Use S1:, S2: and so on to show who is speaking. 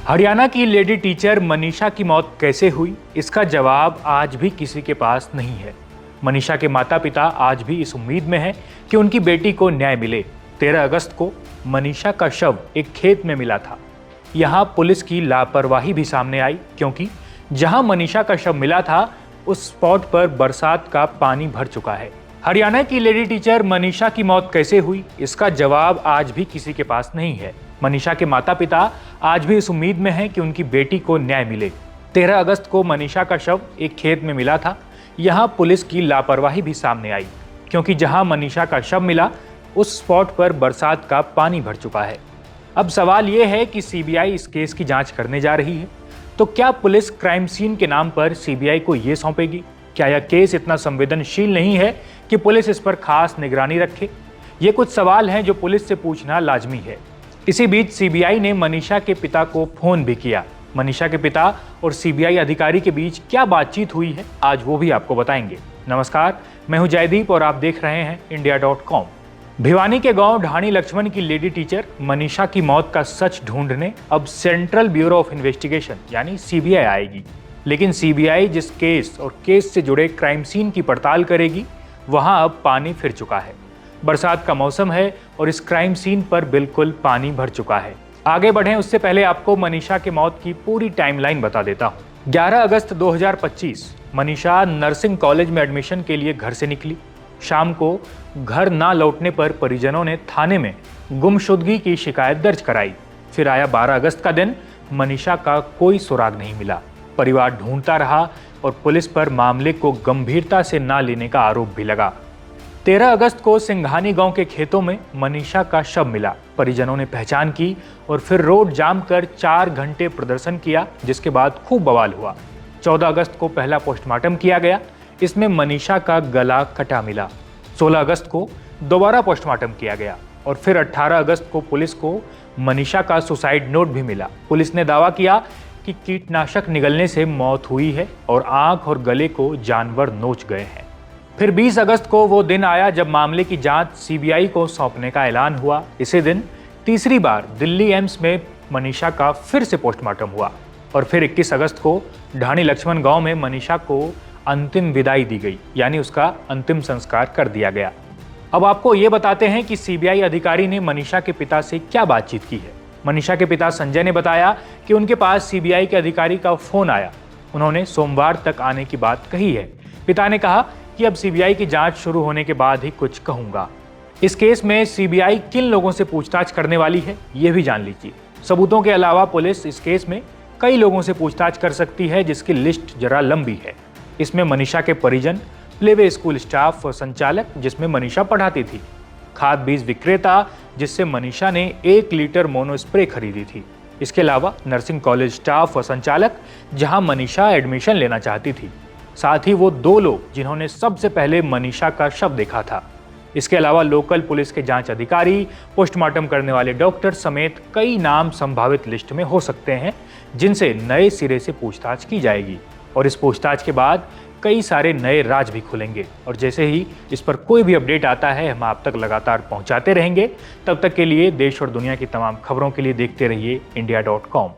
S1: हरियाणा की lady teacher Manisha की मौत कैसे हुई, इसका जवाब आज भी किसी के पास नहीं है। मनीषा के माता पिता आज भी इस उम्मीद में हैं कि उनकी बेटी को न्याय मिले। 13 अगस्त को मनीषा का शव एक खेत में मिला था। यहाँ पुलिस की लापरवाही भी सामने आई, क्योंकि जहाँ मनीषा का शव मिला था उस स्पॉट पर बरसात का पानी भर चुका है। हरियाणा की लेडी टीचर मनीषा की मौत कैसे हुई, इसका जवाब आज भी किसी के पास नहीं है। मनीषा के माता पिता आज भी इस उम्मीद में हैं कि उनकी बेटी को न्याय मिले। 13 अगस्त को मनीषा का शव एक खेत में मिला था। यहाँ पुलिस की लापरवाही भी सामने आई, क्योंकि जहाँ मनीषा का शव मिला उस स्पॉट पर बरसात का पानी भर चुका है। अब सवाल ये है कि सीबीआई इस केस की जांच करने जा रही है, तो क्या पुलिस क्राइम सीन के नाम पर सीबीआई को ये सौंपेगी? क्या यह केस इतना संवेदनशील नहीं है कि पुलिस इस पर खास निगरानी रखे? ये कुछ सवाल हैं जो पुलिस से पूछना लाजमी है। इसी बीच सीबीआई ने मनीषा के पिता को फोन भी किया। मनीषा के पिता और सीबीआई अधिकारी के बीच क्या बातचीत हुई है, आज वो भी आपको बताएंगे। नमस्कार, मैं हूं जयदीप और आप देख रहे हैं India.com। भिवानी के गांव ढाणी लक्ष्मण की लेडी टीचर मनीषा की मौत का सच ढूंढने अब सेंट्रल ब्यूरो ऑफ इन्वेस्टिगेशन यानी सीबीआई आएगी। लेकिन सीबीआई जिस केस और केस से जुड़े क्राइम सीन की पड़ताल करेगी, वहां अब पानी फिर चुका है। बरसात का मौसम है और इस क्राइम सीन पर बिल्कुल पानी भर चुका है। आगे बढ़ें उससे पहले आपको मनीषा के मौत की पूरी टाइमलाइन बता देता हूँ। 11 अगस्त 2025 मनीषा नर्सिंग कॉलेज में एडमिशन के लिए घर से निकली। शाम को घर ना लौटने पर परिजनों ने थाने में गुमशुदगी की शिकायत दर्ज कराई। फिर आया 12 अगस्त का दिन। मनीषा का कोई सुराग नहीं मिला। परिवार ढूंढता रहा और पुलिस पर मामले को गंभीरता से ना लेने का आरोप भी लगा। 13 अगस्त को सिंघानी गांव के खेतों में मनीषा का शव मिला। परिजनों ने पहचान की और फिर रोड जाम कर 4 घंटे प्रदर्शन किया, जिसके बाद खूब बवाल हुआ। 14 अगस्त को पहला पोस्टमार्टम किया गया। इसमें मनीषा का गला कटा मिला। 16 अगस्त को दोबारा पोस्टमार्टम किया गया और फिर 18 अगस्त को पुलिस को मनीषा का सुसाइड नोट भी मिला। पुलिस ने दावा किया कि कीटनाशक निगलने से मौत हुई है और आंख और गले को जानवर नोच गए हैं। फिर 20 अगस्त को वो दिन आया जब मामले की जांच सीबीआई को सौंपने का ऐलान हुआ। इसी दिन तीसरी बार दिल्ली एम्स में मनीषा का फिर से पोस्टमार्टम हुआ और फिर 21 अगस्त को ढाणी लक्ष्मण गांव में मनीषा को अंतिम विदाई दी गई, यानी उसका अंतिम संस्कार कर दिया गया। अब आपको ये बताते हैं कि सीबीआई अधिकारी ने मनीषा के पिता से क्या बातचीत की है। मनीषा के पिता संजय ने बताया कि उनके पास सीबीआई के अधिकारी का फोन आया। उन्होंने सोमवार तक आने की बात कही है। पिता ने कहा कि अब सीबीआई की जांच शुरू होने के बाद ही कुछ कहूंगा। इस केस में सीबीआई किन लोगों से पूछताछ करने वाली है, ये भी जान लीजिए। सबूतों के अलावा पुलिस इस केस में कई लोगों से पूछताछ कर सकती है, जिसकी लिस्ट जरा लंबी है। इसमें मनीषा के परिजन, प्लेवे स्कूल स्टाफ और संचालक जिसमें मनीषा पढ़ाती थी, खाद बीज विक्रेता जिससे मनीषा ने 1 लीटर मोनो स्प्रे खरीदी थी। इसके अलावा नर्सिंग कॉलेज स्टाफ और संचालक जहां मनीषा एडमिशन लेना चाहती थी, साथ ही वो 2 लोग जिन्होंने सबसे पहले मनीषा का शव देखा था। इसके अलावा लोकल पुलिस के जांच अधिकारी, पोस्टमार्टम करने वाले डॉक्टर समेत कई नाम संभावित लिस्ट में हो सकते हैं, जिनसे नए सिरे से पूछताछ की जाएगी और इस पूछताछ के बाद कई सारे नए राज भी खुलेंगे। और जैसे ही इस पर कोई भी अपडेट आता है, हम आप तक लगातार पहुंचाते रहेंगे। तब तक के लिए देश और दुनिया की तमाम खबरों के लिए देखते रहिए India.com।